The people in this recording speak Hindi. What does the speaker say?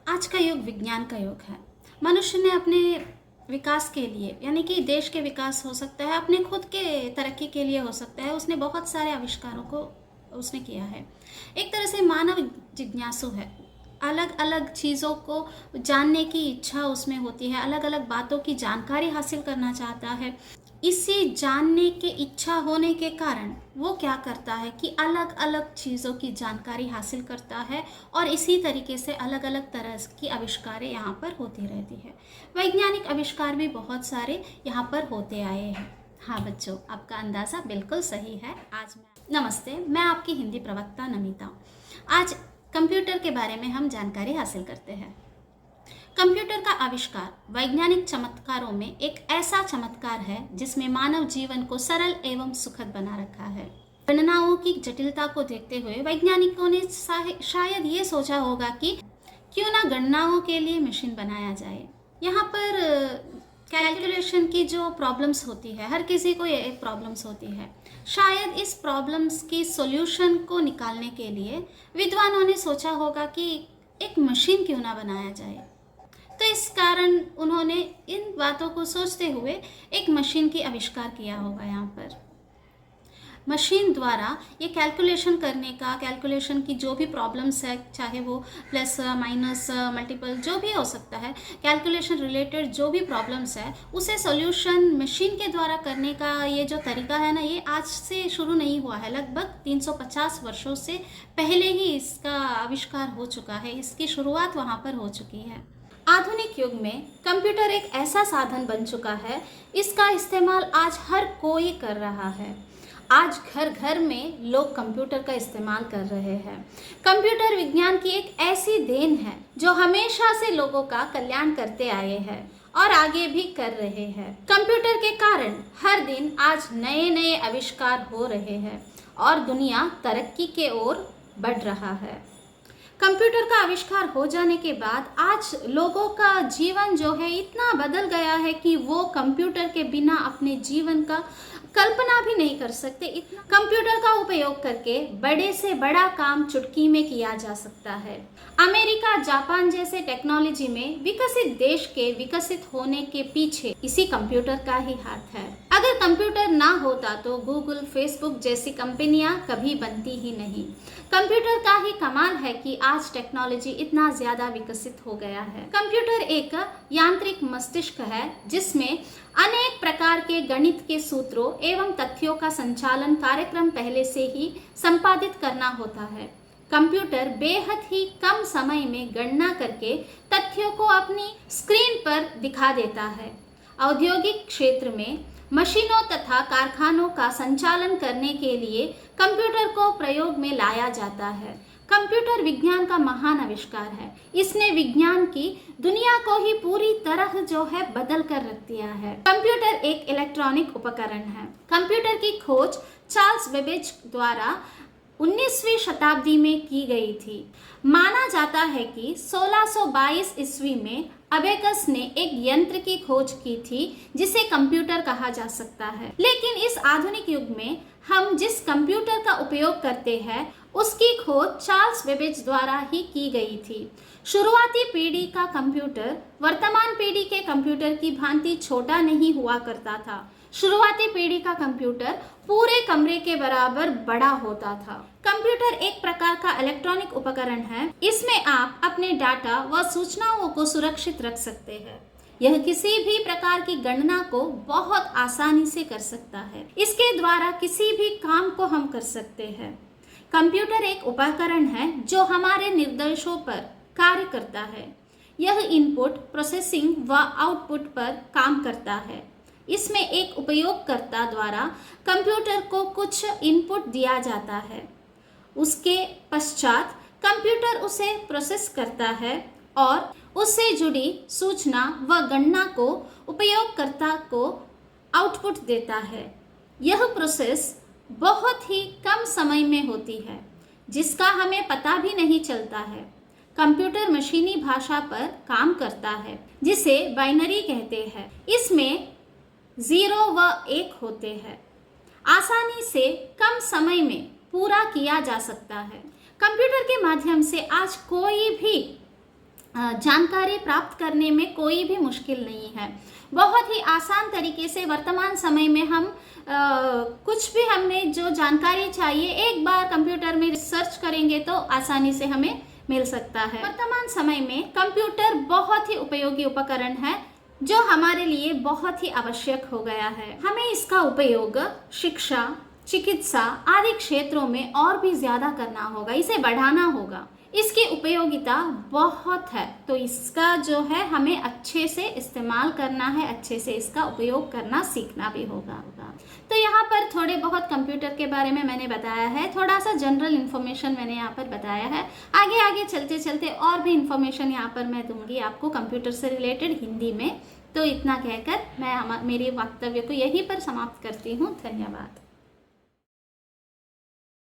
आज का युग विज्ञान का युग है। मनुष्य ने अपने विकास के लिए यानी कि देश के विकास हो सकता है, अपने खुद के तरक्की के लिए हो सकता है, उसने बहुत सारे आविष्कारों को उसने किया है। एक तरह से मानव जिज्ञासु है। अलग अलग चीज़ों को जानने की इच्छा उसमें होती है, अलग अलग बातों की जानकारी हासिल करना चाहता है। इसी जानने की इच्छा होने के कारण वो क्या करता है कि अलग अलग चीज़ों की जानकारी हासिल करता है और इसी तरीके से अलग अलग तरह की आविष्कारें यहाँ पर होती रहती है। वैज्ञानिक आविष्कार भी बहुत सारे यहाँ पर होते आए हैं। हाँ बच्चों, आपका अंदाज़ा बिल्कुल सही है। नमस्ते, मैं आपकी हिंदी प्रवक्ता नमिता। आज कंप्यूटर के बारे में हम जानकारी हासिल करते हैं। कंप्यूटर का आविष्कार वैज्ञानिक चमत्कारों में एक ऐसा चमत्कार है जिसमें मानव जीवन को सरल एवं सुखद बना रखा है। गणनाओं की जटिलता को देखते हुए वैज्ञानिकों ने शायद ये सोचा होगा कि क्यों ना गणनाओं के लिए मशीन बनाया जाए। यहाँ पर कैलकुलेशन की जो प्रॉब्लम्स होती है, हर किसी को ये प्रॉब्लम्स होती है। शायद इस प्रॉब्लम्स की सॉल्यूशन को निकालने के लिए विद्वानों ने सोचा होगा कि एक मशीन क्यों ना बनाया जाए। तो इस कारण उन्होंने इन बातों को सोचते हुए एक मशीन की आविष्कार किया होगा। यहाँ पर मशीन द्वारा ये कैलकुलेशन करने का, कैलकुलेशन की जो भी प्रॉब्लम्स है, चाहे वो प्लस माइनस मल्टीपल जो भी हो सकता है, कैलकुलेशन रिलेटेड जो भी प्रॉब्लम्स है, उसे सॉल्यूशन मशीन के द्वारा करने का ये जो तरीका है ना, ये आज से शुरू नहीं हुआ है। लगभग 350 वर्षों से पहले ही इसका आविष्कार हो चुका है। इसकी शुरुआत वहाँ पर हो चुकी है। आधुनिक युग में कंप्यूटर एक ऐसा साधन बन चुका है, इसका इस्तेमाल आज हर कोई कर रहा है। आज घर घर में लोग कंप्यूटर का इस्तेमाल कर रहे हैं। कंप्यूटर विज्ञान की एक ऐसी देन है जो हमेशा से लोगों का कल्याण करते आए हैं और आगे भी कर रहे हैं। कंप्यूटर के कारण हर दिन आज नए नए आविष्कार हो रहे हैं और दुनिया तरक्की के ओर बढ़ रहा है। कंप्यूटर का आविष्कार हो जाने के बाद आज लोगों का जीवन जो है इतना बदल गया है कि वो कंप्यूटर के बिना अपने जीवन का कल्पना भी नहीं कर सकते। इतना कंप्यूटर का उपयोग करके बड़े से बड़ा काम चुटकी में किया जा सकता है। अमेरिका, जापान जैसे टेक्नोलॉजी में विकसित देश के विकसित होने के पीछे इसी कंप्यूटर का ही हाथ है। अगर कंप्यूटर ना होता तो गूगल, फेसबुक जैसी कंपनियां कभी बनती ही नहीं। कंप्यूटर का ही कमाल है कि आज टेक्नोलॉजी इतना ज्यादा विकसित हो गया है। कंप्यूटर एक यांत्रिक मस्तिष्क है जिसमें अनेक प्रकार के गणित के सूत्रों एवं तथ्यों का संचालन कार्यक्रम पहले से ही संपादित करना होता है। कंप्यूटर बेहद ही कम समय में गणना करके तथ्यों को अपनी स्क्रीन पर दिखा देता है। औद्योगिक क्षेत्र में मशीनों तथा कारखानों का संचालन करने के लिए कंप्यूटर को प्रयोग में लाया जाता है। कंप्यूटर विज्ञान का महान आविष्कार है। इसने विज्ञान की दुनिया को ही पूरी तरह जो है बदल कर रख दिया है। कंप्यूटर एक इलेक्ट्रॉनिक उपकरण है। कंप्यूटर की खोज चार्ल्स बेबेज द्वारा 19वीं शताब्दी में की गई थी। माना जाता है कि 1622 ईस्वी में अबेकस ने एक यंत्र की खोज की थी जिसे कंप्यूटर कहा जा सकता है। लेकिन इस आधुनिक युग में हम जिस कंप्यूटर का उपयोग करते हैं उसकी खोज चार्ल्स बेबेज द्वारा ही की गई थी। शुरुआती पीढ़ी का कंप्यूटर वर्तमान पीढ़ी के कंप्यूटर की भांति छोटा नहीं हुआ करता था। शुरुआती पीढ़ी का कंप्यूटर पूरे कमरे के बराबर बड़ा होता था। कंप्यूटर एक प्रकार का इलेक्ट्रॉनिक उपकरण है। इसमें आप अपने डाटा व सूचनाओं को सुरक्षित रख सकते हैं। यह किसी भी प्रकार की गणना को बहुत आसानी से कर सकता है। इसके द्वारा किसी भी काम को हम कर सकते हैं। कंप्यूटर एक उपकरण है जो हमारे निर्देशों पर कार्य करता है। यह इनपुट, प्रोसेसिंग व आउटपुट पर काम करता है। इसमें एक उपयोगकर्ता द्वारा कंप्यूटर को कुछ इनपुट दिया जाता है। उसके पश्चात कंप्यूटर उसे प्रोसेस करता है और उससे जुड़ी सूचना व गणना को उपयोगकर्ता को आउटपुट देता है। यह प्रोसेस बहुत ही कम समय में होती है जिसका हमें पता भी नहीं चलता है। कंप्यूटर मशीनी भाषा पर काम करता है जिसे बाइनरी कहते हैं। इसमें 0 व 1 होते हैं। आसानी से कम समय में पूरा किया जा सकता है। कंप्यूटर के माध्यम से आज कोई भी जानकारी प्राप्त करने में कोई भी मुश्किल नहीं है। बहुत ही आसान तरीके से वर्तमान समय में हम कुछ भी हमें जो जानकारी चाहिए एक बार कंप्यूटर में सर्च करेंगे तो आसानी से हमें मिल सकता है। वर्तमान समय में कंप्यूटर बहुत ही उपयोगी उपकरण है जो हमारे लिए बहुत ही आवश्यक हो गया है। हमें इसका उपयोग शिक्षा, चिकित्सा आदि क्षेत्रों में और भी ज़्यादा करना होगा, इसे बढ़ाना होगा। इसकी उपयोगिता बहुत है, तो इसका जो है हमें अच्छे से इस्तेमाल करना है, अच्छे से इसका उपयोग करना सीखना भी होगा। तो यहाँ पर थोड़े बहुत कंप्यूटर के बारे में मैंने बताया है, थोड़ा सा जनरल इन्फॉर्मेशन मैंने यहाँ पर बताया है। आगे आगे चलते चलते और भी इन्फॉर्मेशन यहाँ पर मैं दूंगी आपको कंप्यूटर से रिलेटेड हिंदी में। तो इतना कहकर मैं मेरी वक्तव्य को यहीं पर समाप्त करती हूँ। धन्यवाद।